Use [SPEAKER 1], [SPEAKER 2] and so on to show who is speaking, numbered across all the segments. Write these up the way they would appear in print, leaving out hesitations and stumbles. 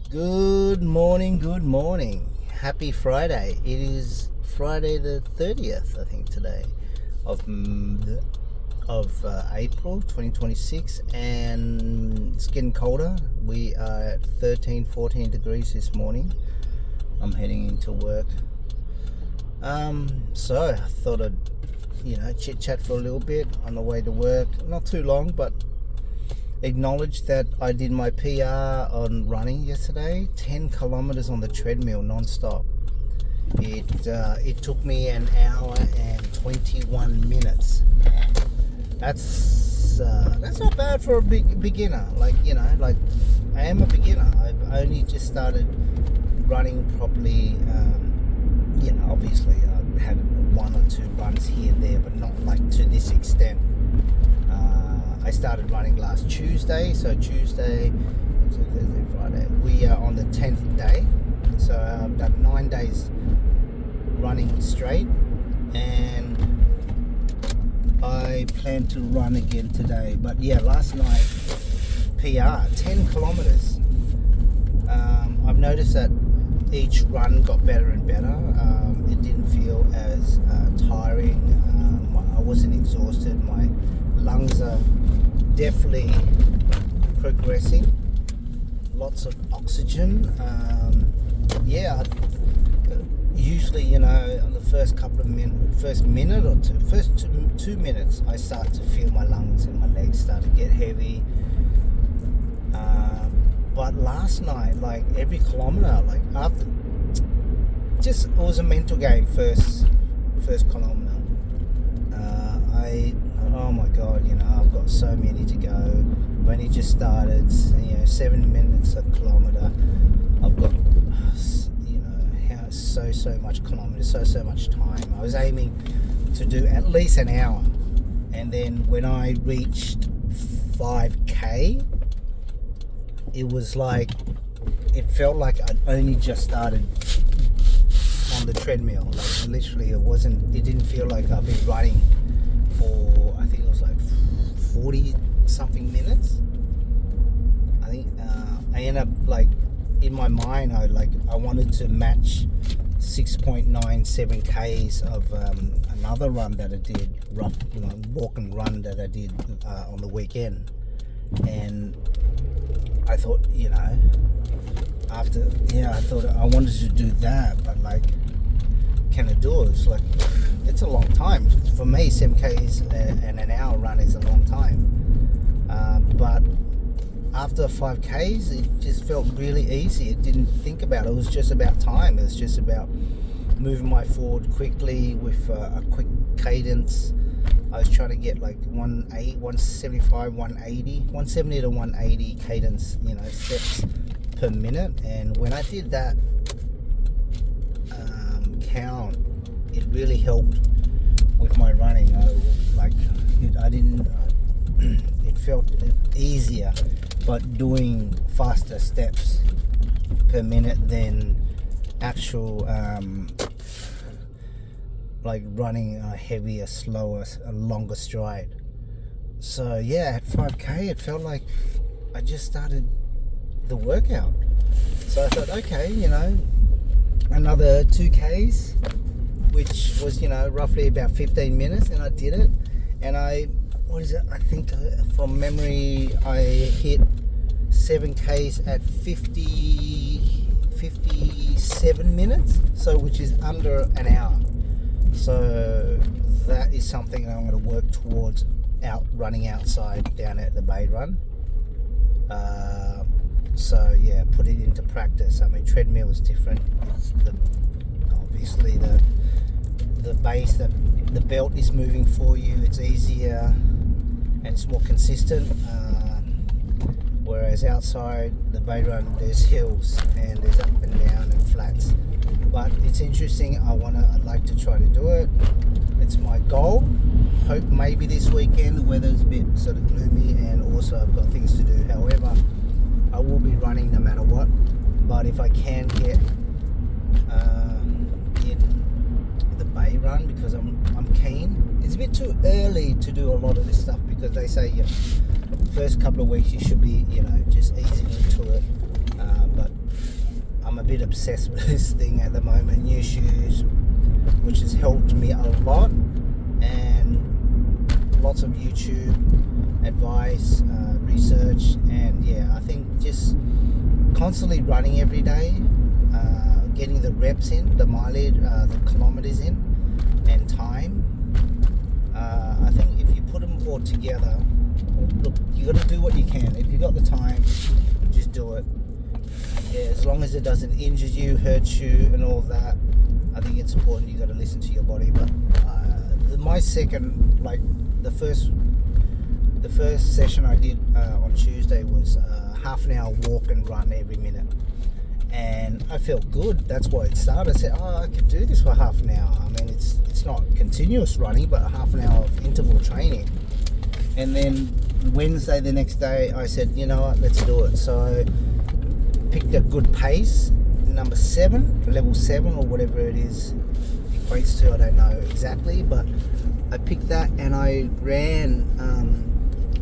[SPEAKER 1] Good morning, good morning. Happy Friday. It is Friday the 30th, I think, today of April 2026, and it's getting colder. We are at 13, 14 degrees this morning. I'm heading into work. So I thought I'd, chit chat for a little bit on the way to work. Not too long, but acknowledge that I did my PR on running yesterday. 10 kilometers on the treadmill non-stop. It took me an hour and 21 minutes. That's not bad for a beginner. I am a beginner. I've only just started running properly. Obviously I had one or two runs here and there, but not like to this extent. I started running last Tuesday, so Tuesday, Wednesday, Thursday, Friday. We are on the 10th day, so I've done 9 days running straight, and I plan to run again today. But yeah, last night, PR, 10 kilometers. I've noticed that each run got better and better. It didn't feel as tiring. I wasn't exhausted. My lungs are definitely progressing. Lots of oxygen. Usually, on the first couple of minutes, first two minutes, I start to feel my lungs and my legs start to get heavy. But last night, like every kilometer, it was a mental game. First kilometer. Oh my God, I've got so many to go. I've only just started, 7 minutes a kilometer. I've got, so much kilometers, so much time. I was aiming to do at least an hour. And then when I reached 5K, it felt like I'd only just started on the treadmill. Like literally, it didn't feel like I've been running for, I think it was like 40 something minutes. I think I ended up, like, in my mind, I wanted to match 6.97 Ks of another run that I did, walk and run that I did on the weekend. And I thought, I thought I wanted to do that, but can I do it? It's a long time. For me, 7Ks and an hour run is a long time. But after 5Ks, it just felt really easy. It didn't think about it. It was just about time. It was just about moving my forward quickly with a quick cadence. I was trying to get 175, 170 to 180 cadence, steps per minute. And when I did that count, it really helped with my running. It felt easier, but doing faster steps per minute than actual running a heavier, slower, a longer stride. So yeah, at 5K it felt like I just started the workout. So I thought, okay, another 2Ks, which was roughly about 15 minutes, and I did it. And I think from memory I hit 7Ks at 57 minutes, so which is under an hour. So that is something I'm going to work towards, running outside down at the Bay Run. So yeah, put it into practice. I mean, treadmill is different. It's obviously the base, that the belt is moving for you. It's easier and it's more consistent. Whereas outside the Bay Run, there's hills and there's up and down and flats. But it's interesting. I'd like to try to do it. It's my goal. Hope maybe this weekend the weather's a bit sort of gloomy, and also I've got things to do. However, I will be running no matter what. But if I can get in the Bay Run, because I'm keen. It's a bit too early to do a lot of this stuff, because they say first couple of weeks you should be just easing into it. But bit obsessed with this thing at the moment. New shoes, which has helped me a lot, and lots of YouTube advice, research, and yeah, I think just constantly running every day, getting the reps in, the mileage, the kilometers in, and time. I think if you put them all together, look, you got to do what you can. If you got the time, just do it. Yeah, as long as it doesn't injure you, hurt you, and all that. I think it's important. You got to listen to your body. But my second, like the first session I did on Tuesday was half an hour walk and run every minute, and I felt good. That's why it started. I said, oh, I could do this for half an hour. I mean, it's not continuous running, but a half an hour of interval training. And then Wednesday, the next day, I said, you know what, let's do it. So I picked a good pace, level 7 or whatever it is equates to, I don't know exactly, but I picked that and I ran.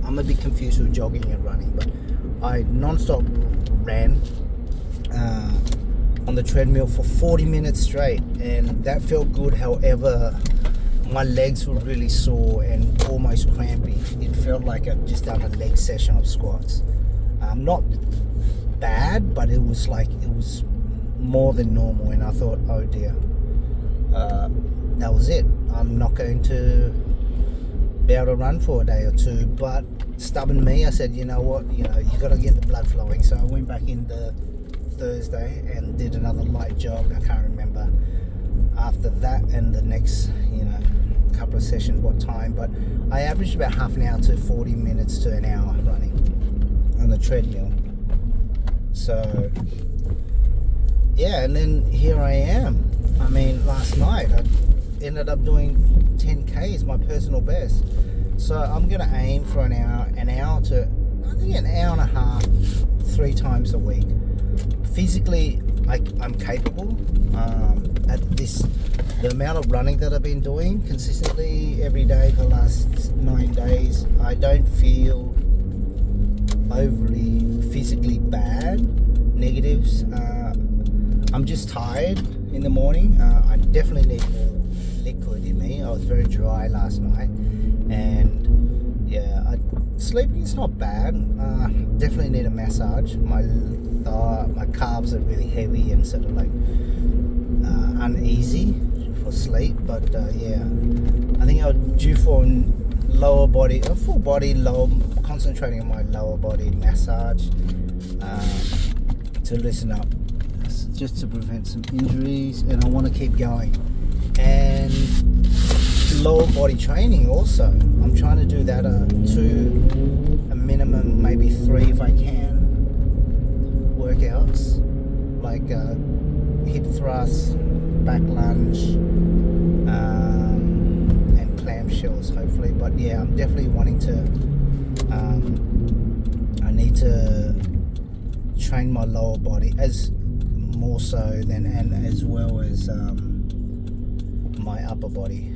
[SPEAKER 1] I'm a bit confused with jogging and running, but I non-stop ran on the treadmill for 40 minutes straight, and that felt good. However, my legs were really sore and almost crampy. It felt like I'd just done a leg session of squats. Not bad, but it was more than normal, and I thought, oh dear, that was it. I'm not going to be able to run for a day or two. But stubborn me, I said, you know what, you got to get the blood flowing. So I went back in the Thursday and did another light jog. I can't remember after that and the next couple of sessions what time, but I averaged about half an hour to 40 minutes to an hour running on the treadmill. So yeah, and then here I am. I mean, last night I ended up doing 10Ks, my personal best. So I'm gonna aim for an hour to, I think, an hour and a half, 3 times a week. Physically, I'm capable. The amount of running that I've been doing consistently every day for the last 9 days, I don't feel overly physically bad. Negatives. I'm just tired in the morning. I definitely need more liquid in me. I was very dry last night, and yeah, sleeping is not bad. Definitely need a massage. My calves are really heavy and sort of like uneasy for sleep, but yeah, I think I'm due for lower body, a full body, concentrating on my lower body massage to loosen up, just to prevent some injuries, and I want to keep going. And lower body training also, I'm trying to do that 2, a minimum, maybe 3 if I can, workouts like hip thrust, back lunge, and clamshells hopefully. But yeah, I'm definitely wanting to I need to train my lower body as more so than, and as well as my upper body.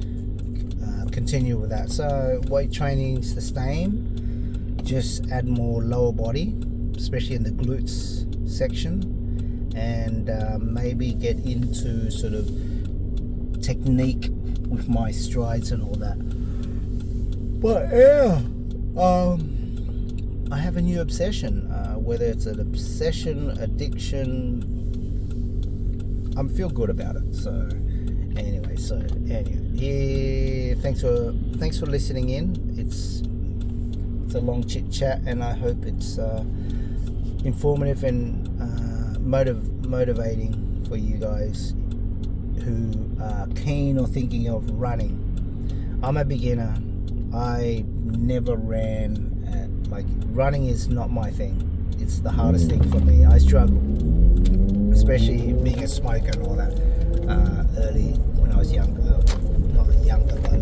[SPEAKER 1] Continue with that. So weight training is the same, just add more lower body, especially in the glutes section, and maybe get into sort of technique with my strides and all that. But yeah, I have a new obsession, whether it's an obsession, addiction, I feel good about it. So anyway, yeah, thanks for listening in. It's a long chit chat, and I hope it's informative and motivating for you guys who are keen or thinking of running. I'm a beginner. I never ran. Running is not my thing. It's the hardest thing for me. I struggle, especially being a smoker and all that. Early when I was younger, not younger, but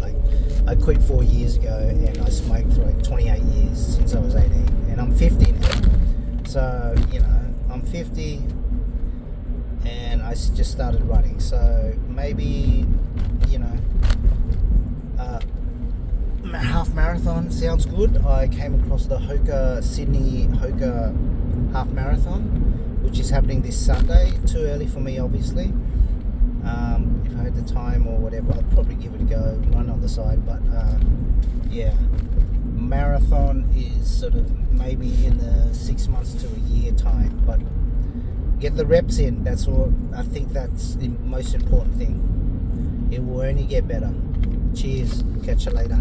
[SPEAKER 1] I quit 4 years ago, and I smoked for 28 years since I was 18, and I'm 50 now. So I'm 50, and I just started running. So maybe half marathon sounds good. I came across the Sydney Hoka half marathon, which is happening this Sunday. Too early for me, obviously. If I had the time or whatever, I'd probably give it a go, run on the side. But yeah, marathon is sort of maybe in the 6 months to a year time. But get the reps in. That's all. I think that's the most important thing. It will only get better. Cheers. Catch you later.